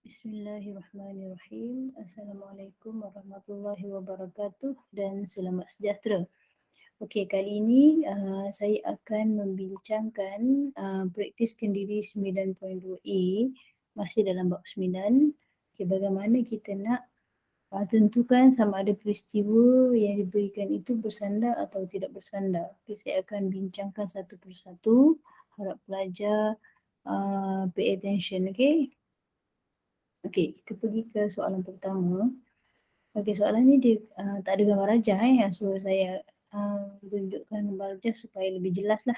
Bismillahirrahmanirrahim. Assalamualaikum warahmatullahi wabarakatuh dan selamat sejahtera. Okey, kali ini saya akan membincangkan praktis kendiri 9.2A masih dalam bab 9. Okey, bagaimana kita nak tentukan sama ada peristiwa yang diberikan itu bersandar atau tidak bersandar. Okey, saya akan bincangkan satu persatu. Harap pelajar pay attention, okey? Okey, kita pergi ke soalan pertama. Okey, soalan ni dia tak ada gambar rajah so saya tunjukkan gambar rajah supaya lebih jelas lah.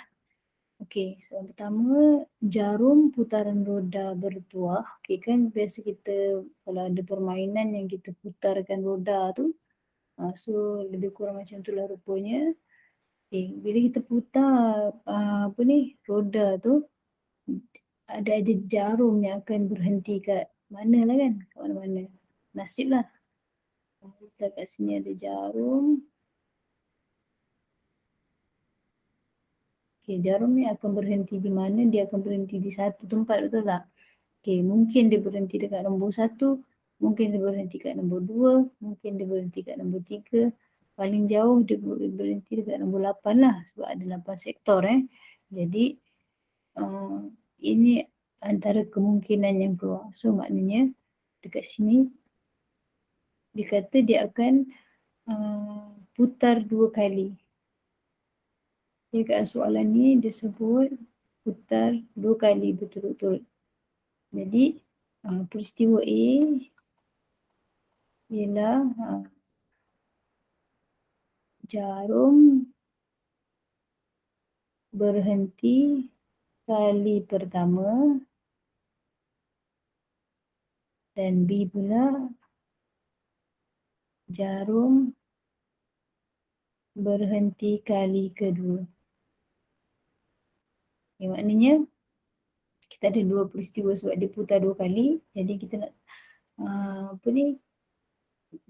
Okey, soalan pertama, jarum putaran roda bertuah. Okey, kan biasa kita kalau ada permainan yang kita putarkan roda tu, so lebih kurang macam tu lah rupanya. Okey, bila kita putar roda tu, ada jarum yang akan berhenti kat mana lah kan, kat mana-mana. Nasib lah. Kita kat sini ada jarum. Okey, jarum ni akan berhenti di mana? Dia akan berhenti di satu tempat, betul tak? Okey, mungkin dia berhenti dekat nombor 1, mungkin dia berhenti kat nombor 2, mungkin dia berhenti kat nombor 3. Paling jauh dia berhenti dekat nombor 8 lah sebab ada 8 sektor Jadi ini antara kemungkinan yang keluar. So maknanya dekat sini dia kata dia akan putar 2 kali. Kat soalan ni dia sebut putar 2 kali berturut-turut. Jadi peristiwa A ialah jarum berhenti kali pertama dan B pula jarum berhenti kali kedua. Yang maknanya kita ada 2 peristiwa sebab dia putar 2 kali. Jadi kita nak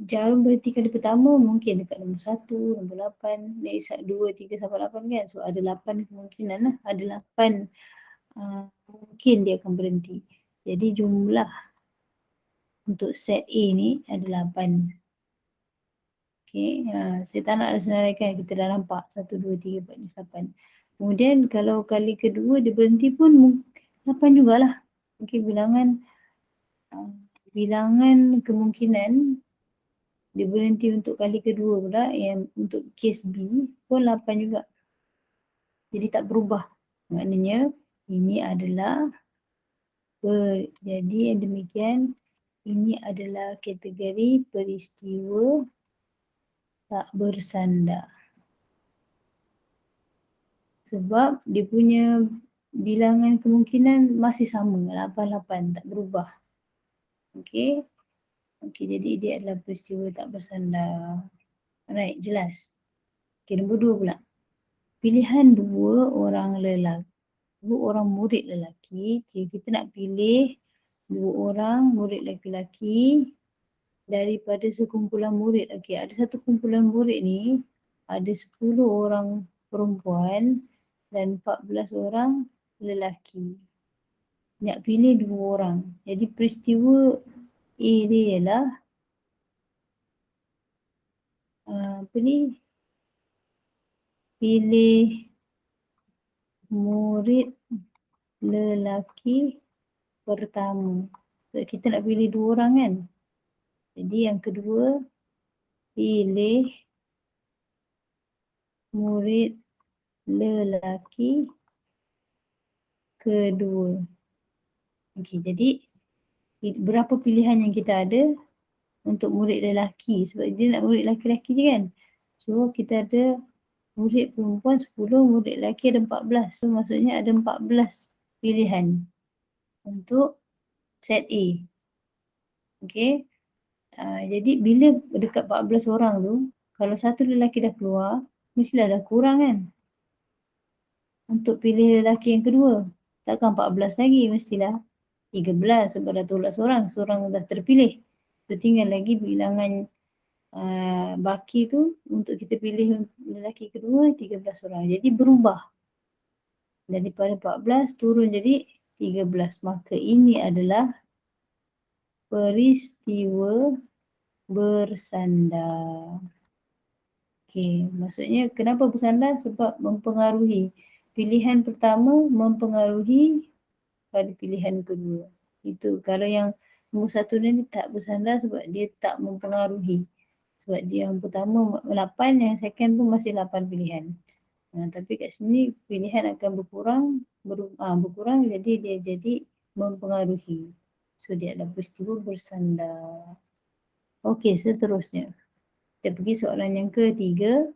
jarum berhenti kali pertama mungkin dekat nombor 1, nombor 8, 2, 3 sampai 8 kan. So ada 8 kemungkinan lah. Ada 8 mungkin dia akan berhenti. Jadi jumlah untuk set A ni ada 8. Okay, saya tak nak senaraikan, kita dah nampak 1, 2, 3, 4, 5, 8. Kemudian kalau kali kedua dia berhenti pun 8 jugalah. Okay, bilangan kemungkinan dia berhenti untuk kali kedua pula yang untuk kes B pun 8 juga. Jadi tak berubah. Maknanya ini adalah jadi yang demikian ini adalah kategori peristiwa tak bersandar. Sebab dia punya bilangan kemungkinan masih sama, 8, tak berubah. Okey. Okey, jadi dia adalah peristiwa tak bersandar. Alright, jelas. Okey, nombor 2 pula. Pilihan 2 orang lelaki, 2 orang murid lelaki. Okay, kita nak pilih 2 orang murid lelaki daripada sekumpulan murid. Okey, ada satu kumpulan murid ni ada 10 orang perempuan dan 14 orang lelaki. Nak pilih 2 orang. Jadi peristiwa A dia ialah pilih murid lelaki pertama. So, kita nak pilih 2 orang kan. Jadi yang kedua pilih murid lelaki kedua. Okey, jadi berapa pilihan yang kita ada untuk murid lelaki sebab dia nak murid lelaki-lelaki je kan. So kita ada murid perempuan 10, murid lelaki ada 14. So maksudnya ada 14 pilihan untuk set A. Okey. Jadi bila dekat 14 orang tu, kalau satu lelaki dah keluar, mestilah dah kurang kan. Untuk pilih lelaki yang kedua, takkan 14 lagi, mestilah 13 sebab dah tolak seorang dah terpilih. So tinggal lagi bilangan baki tu untuk kita pilih lelaki kedua 13 orang. Jadi berubah. Daripada 14 turun jadi 13. Maka ini adalah peristiwa bersandar. Okey, maksudnya kenapa bersandar? Sebab mempengaruhi. Pilihan pertama mempengaruhi pada pilihan kedua. Itu kalau yang nombor satu ni tak bersandar sebab dia tak mempengaruhi. Sebab dia yang pertama 8, yang second pun masih 8 pilihan. Tapi kat sini pilihan akan berkurang jadi dia jadi mempengaruhi. So dia adalah peristiwa bersandar. Okey, seterusnya. Kita pergi soalan yang ketiga.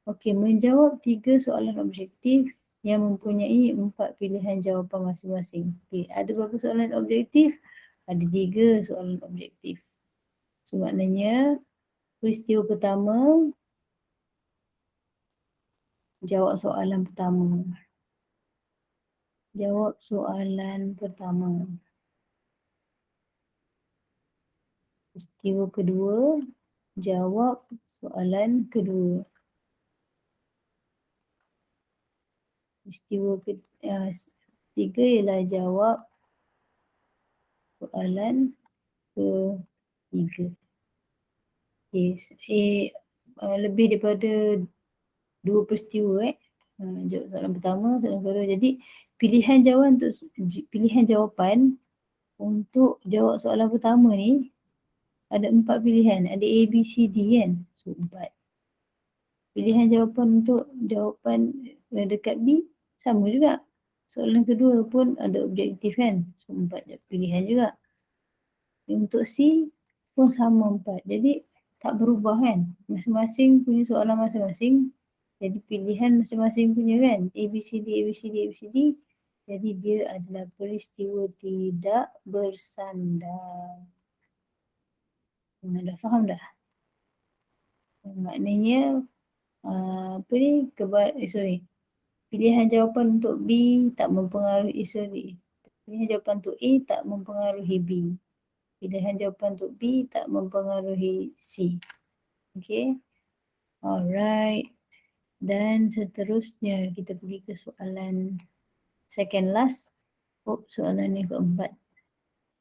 Okey, menjawab 3 soalan objektif yang mempunyai 4 pilihan jawapan masing-masing. Okey, ada berapa soalan objektif? Ada 3 soalan objektif. So maknanya peristiwa pertama, jawab soalan pertama. Jawab soalan pertama. Peristiwa kedua, jawab soalan kedua. Peristiwa ketiga ialah jawab soalan ketiga. Okay. Lebih daripada 2 peristiwa jawab soalan pertama, soalan kedua. Jadi pilihan jawapan untuk jawab soalan pertama ni ada 4 pilihan. Ada A, B, C, D kan? So 4. Pilihan jawapan untuk jawapan dekat B sama juga. Soalan kedua pun ada objektif kan? So 4 pilihan juga. Untuk C pun sama 4. Jadi tak berubah kan? Masing-masing punya soalan masing-masing. Jadi pilihan masing-masing punya kan? A, B, C, D, A, B, C, D, A, B, C, D. Jadi dia adalah peristiwa tidak bersandar. Dah faham dah? Maknanya pilihan jawapan untuk B tak mempengaruhi, pilihan jawapan untuk A tak mempengaruhi B. Pilihan jawapan untuk B tak mempengaruhi C. Okay. Alright. Dan seterusnya kita pergi ke soalan second last. Soalan yang keempat.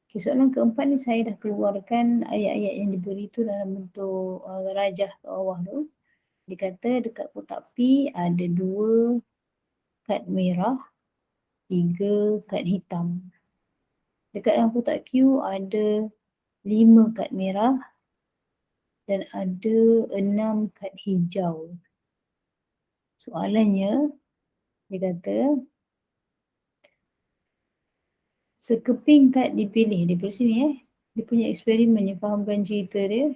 Okay, soalan keempat ni saya dah keluarkan ayat-ayat yang diberi tu dalam bentuk rajah ke bawah tu. Dia kata dekat kotak P ada 2 kad merah, 3 kad hitam. Dekat dalam kotak Q ada 5 kad merah dan ada 6 kad hijau. Soalannya, dia kata sekeping kad dipilih. Daripada sini dia punya eksperimen yang fahamkan cerita dia.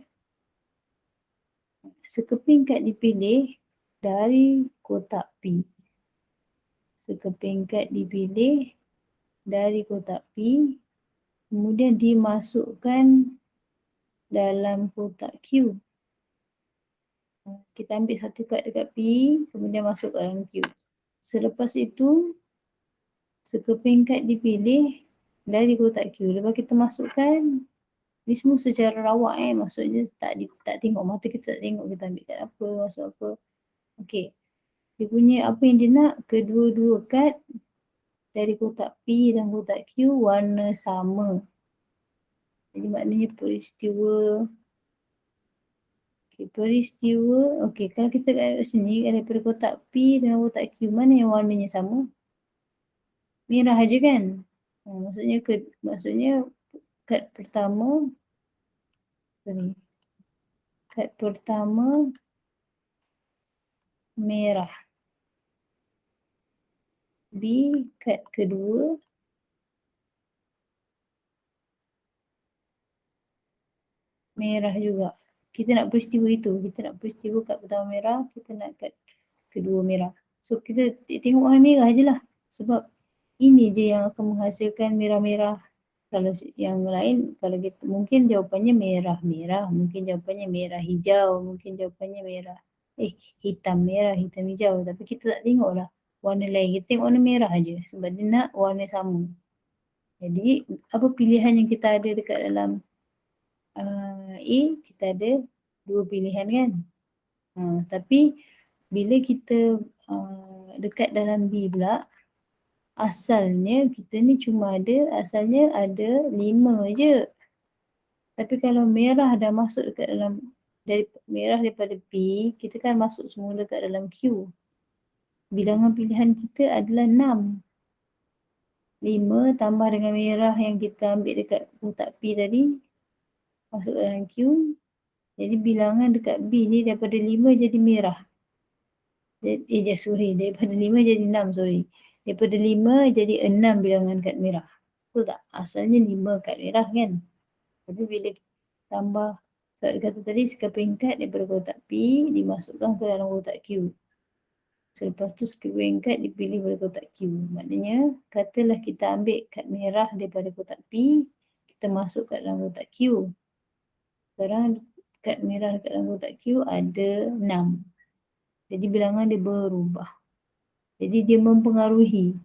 Sekeping kad dipilih dari kotak P. Sekeping kad dipilih dari kotak P, kemudian dimasukkan dalam kotak Q. Kita ambil satu kad dekat P, kemudian masuk ke dalam Q. Selepas itu, sekeping kad dipilih dari kotak Q. Lepas kita masukkan, ni semua secara rawak maksudnya tak tengok, mata kita tak tengok kita ambil kad apa, masuk apa. Okey. Dia punya apa yang dia nak, kedua-dua kad dari kotak P dan kotak Q warna sama. Jadi maknanya peristiwa kalau kita kat sini daripada kotak P dan kotak Q, mana yang warnanya sama? Merah aja kan? Maksudnya kad pertama merah. B, kad kedua merah juga. Kita nak peristiwa itu. Kita nak peristiwa kad pertama merah, kita nak kad kedua merah. So kita tengok warna merah je lah. Sebab ini je yang akan menghasilkan merah-merah. Kalau yang lain, kalau kita, mungkin jawapannya merah-merah, mungkin jawapannya merah hijau, mungkin jawapannya hitam merah, hitam hijau. Tapi kita tak tengok lah warna lain. Kita tengok warna merah je sebab dia nak warna sama. Jadi apa pilihan yang kita ada dekat dalam A, kita ada 2 pilihan kan. Tapi bila kita dekat dalam B pula, asalnya kita ni asalnya ada 5 je. Tapi kalau merah dah masuk dekat dalam, dari merah daripada P, kita kan masuk semula kat dalam Q. Bilangan pilihan kita adalah 6. 5 tambah dengan merah yang kita ambil dekat kotak P tadi, masuk dalam Q. Jadi bilangan dekat B ni daripada 5 jadi merah. Daripada 5 jadi 6, sorry. Daripada 5 jadi 6 bilangan kad merah. Betul tak? Asalnya 5 kad merah kan? Tapi bila tambah, sebab dia kata tadi scraping card daripada kotak P dimasukkan ke dalam kotak Q. Selepas tu scraping card dipilih daripada kotak Q. Maknanya, katalah kita ambil kad merah daripada kotak P, kita masuk kat dalam kotak Q. Sekarang kad merah dekat dalam kotak Q ada 6. Jadi bilangan dia berubah. Jadi dia mempengaruhi.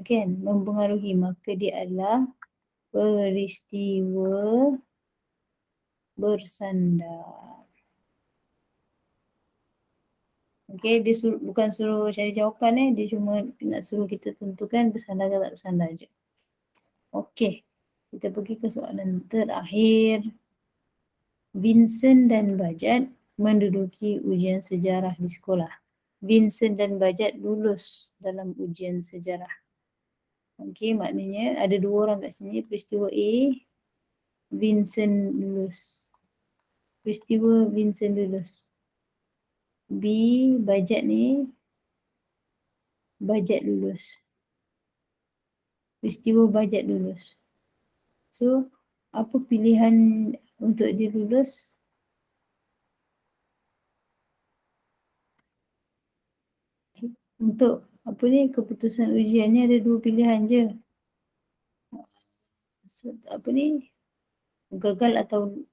Kan? Mempengaruhi. Maka dia adalah peristiwa bersandar. Okay, dia bukan suruh cari jawapan dia cuma nak suruh kita tentukan bersandar ke tak bersandar je. Okay, kita pergi ke soalan terakhir. Vincent dan Bajat menduduki ujian sejarah di sekolah. Vincent dan Bajat lulus dalam ujian sejarah. Okay, maknanya ada 2 orang kat sini. Peristiwa A, Vincent lulus. Peristiwa Vincent lulus. B, Bajat ni, Bajat lulus. Peristiwa Bajat lulus. So, apa pilihan untuk dia lulus? Untuk apa ni, keputusan ujian ni ada 2 pilihan je. Apa ni, gagal atau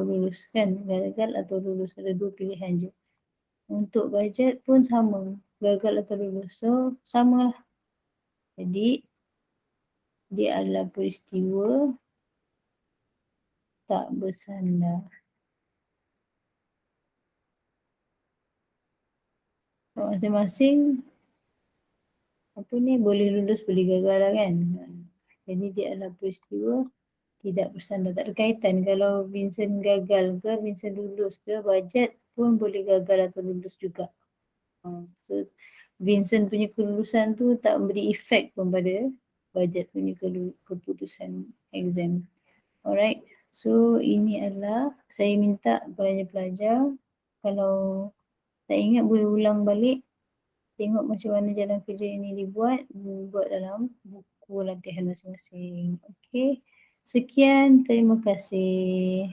lulus kan? Gagal atau lulus, ada 2 pilihan je. Untuk Bajat pun sama, gagal atau lulus. So, samalah. Jadi, dia adalah peristiwa tak bersandar. Masing-masing apa ni, boleh lulus, boleh gagal lah kan. Jadi dia adalah peristiwa tidak bersandar. Tak ada kaitan kalau Vincent gagal ke, Vincent lulus ke, Bajat pun boleh gagal atau lulus juga. So Vincent punya kelulusan tu tak memberi efek pun pada Bajat punya keputusan exam. Alright, so ini adalah saya minta pelajar-pelajar kalau tak ingat boleh ulang balik, tengok macam mana jalan kerja ini dibuat, buat dalam buku latihan masing-masing. Okey, sekian, terima kasih.